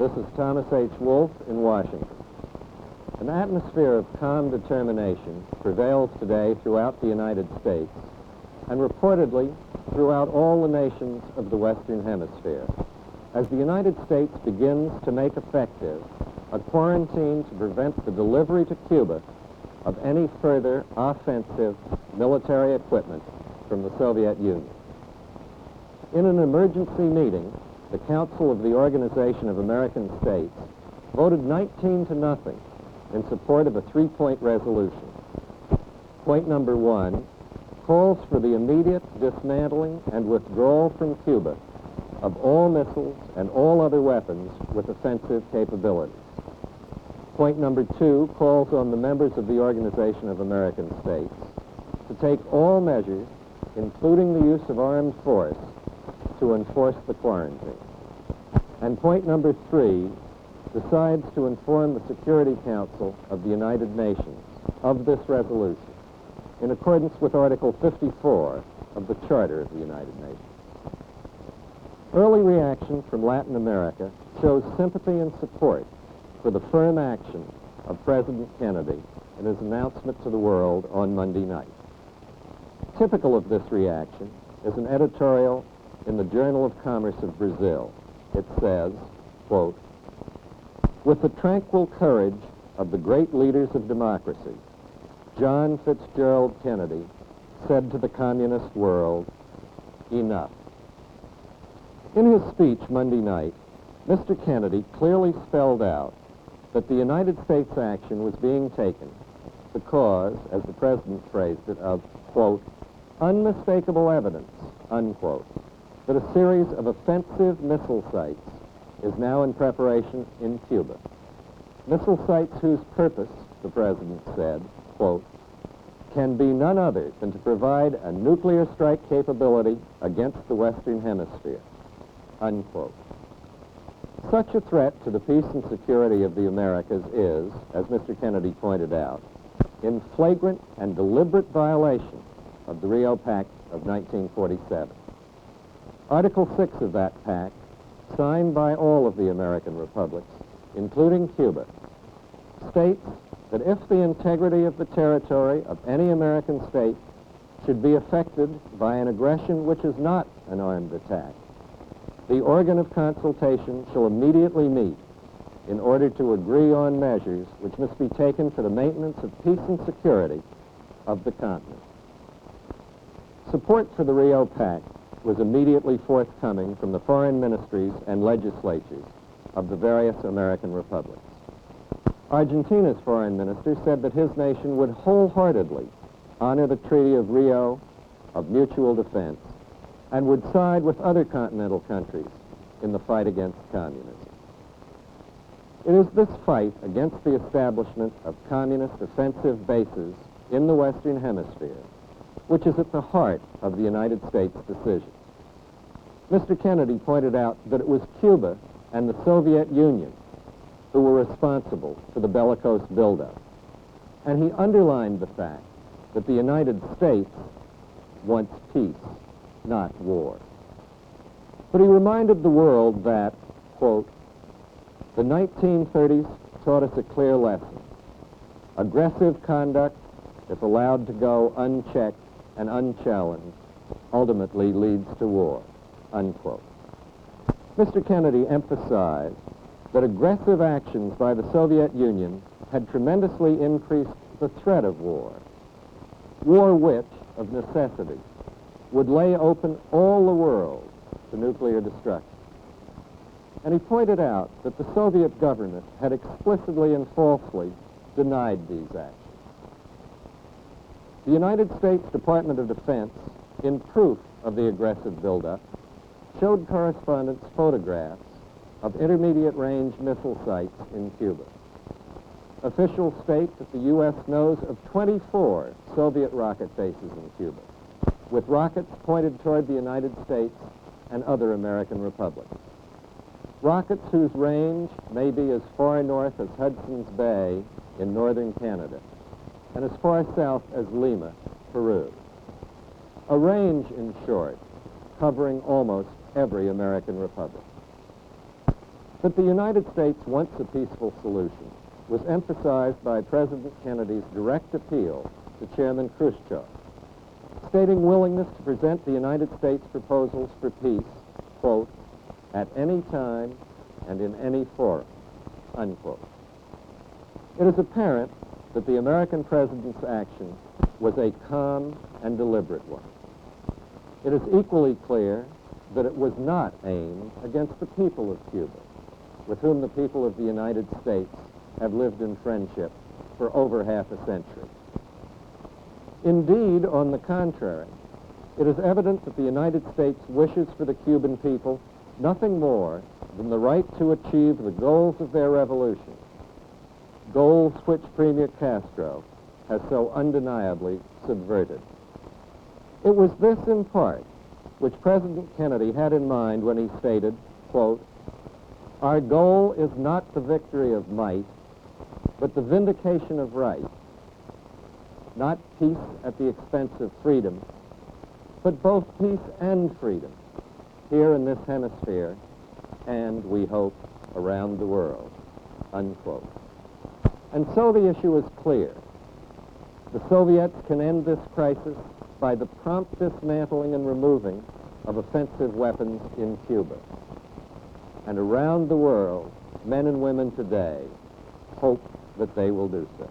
This is Thomas H. Wolfe in Washington. An atmosphere of calm determination prevails today throughout the United States and reportedly throughout all the nations of the Western Hemisphere as the United States begins to make effective a quarantine to prevent the delivery to Cuba of any further offensive military equipment from the Soviet Union. In an emergency meeting, the Council of the Organization of American States voted 19-0 in support of a three-point resolution. Point number 1 calls for the immediate dismantling and withdrawal from Cuba of all missiles and all other weapons with offensive capabilities. Point number 2 calls on the members of the Organization of American States to take all measures, including the use of armed force, to enforce the quarantine. And point number 3 decides to inform the Security Council of the United Nations of this resolution in accordance with Article 54 of the Charter of the United Nations. Early reaction from Latin America shows sympathy and support for the firm action of President Kennedy in his announcement to the world on Monday night. Typical of this reaction is an editorial in the Journal of Commerce of Brazil. It says, quote, "With the tranquil courage of the great leaders of democracy, John Fitzgerald Kennedy said to the communist world, enough." In his speech Monday night, Mr. Kennedy clearly spelled out that the United States action was being taken because, as the President phrased it, of, quote, "unmistakable evidence," unquote, that a series of offensive missile sites is now in preparation in Cuba. Missile sites whose purpose, the President said, quote, "can be none other than to provide a nuclear strike capability against the Western Hemisphere," unquote. Such a threat to the peace and security of the Americas is, as Mr. Kennedy pointed out, in flagrant and deliberate violation of the Rio Pact of 1947. Article 6 of that pact, signed by all of the American republics, including Cuba, states that if the integrity of the territory of any American state should be affected by an aggression which is not an armed attack, the organ of consultation shall immediately meet in order to agree on measures which must be taken for the maintenance of peace and security of the continent. Support for the Rio Pact was immediately forthcoming from the foreign ministries and legislatures of the various American republics. Argentina's foreign minister said that his nation would wholeheartedly honor the Treaty of Rio of Mutual Defense and would side with other continental countries in the fight against communism. It is this fight against the establishment of communist offensive bases in the Western Hemisphere which is at the heart of the United States decision. Mr. Kennedy pointed out that it was Cuba and the Soviet Union who were responsible for the bellicose buildup, and he underlined the fact that the United States wants peace, not war. But he reminded the world that, quote, "the 1930s taught us a clear lesson. Aggressive conduct, if allowed to go unchecked and unchallenged, ultimately leads to war," unquote. Mr. Kennedy emphasized that aggressive actions by the Soviet Union had tremendously increased the threat of war which, of necessity, would lay open all the world to nuclear destruction. And he pointed out that the Soviet government had explicitly and falsely denied these actions. The United States Department of Defense, in proof of the aggressive buildup, showed correspondents photographs of intermediate-range missile sites in Cuba. Officials state that the U.S. knows of 24 Soviet rocket bases in Cuba, with rockets pointed toward the United States and other American republics. Rockets whose range may be as far north as Hudson's Bay in northern Canada and as far south as Lima, Peru. A range, in short, covering almost every American republic. But the United States wants a peaceful solution was emphasized by President Kennedy's direct appeal to Chairman Khrushchev, stating willingness to present the United States proposals for peace, quote, at any time and in any forum, unquote. It is apparent that the American president's action was a calm and deliberate one. It is equally clear that it was not aimed against the people of Cuba, with whom the people of the United States have lived in friendship for over half a century. Indeed, on the contrary, it is evident that the United States wishes for the Cuban people nothing more than the right to achieve the goals of their revolution, goals which Premier Castro has so undeniably subverted. It was this, in part, which President Kennedy had in mind when he stated, quote, our goal is not the victory of might, but the vindication of right, not peace at the expense of freedom, but both peace and freedom here in this hemisphere and, we hope, around the world, unquote. And so the issue is clear. The Soviets can end this crisis by the prompt dismantling and removing of offensive weapons in Cuba. And around the world, men and women today hope that they will do so.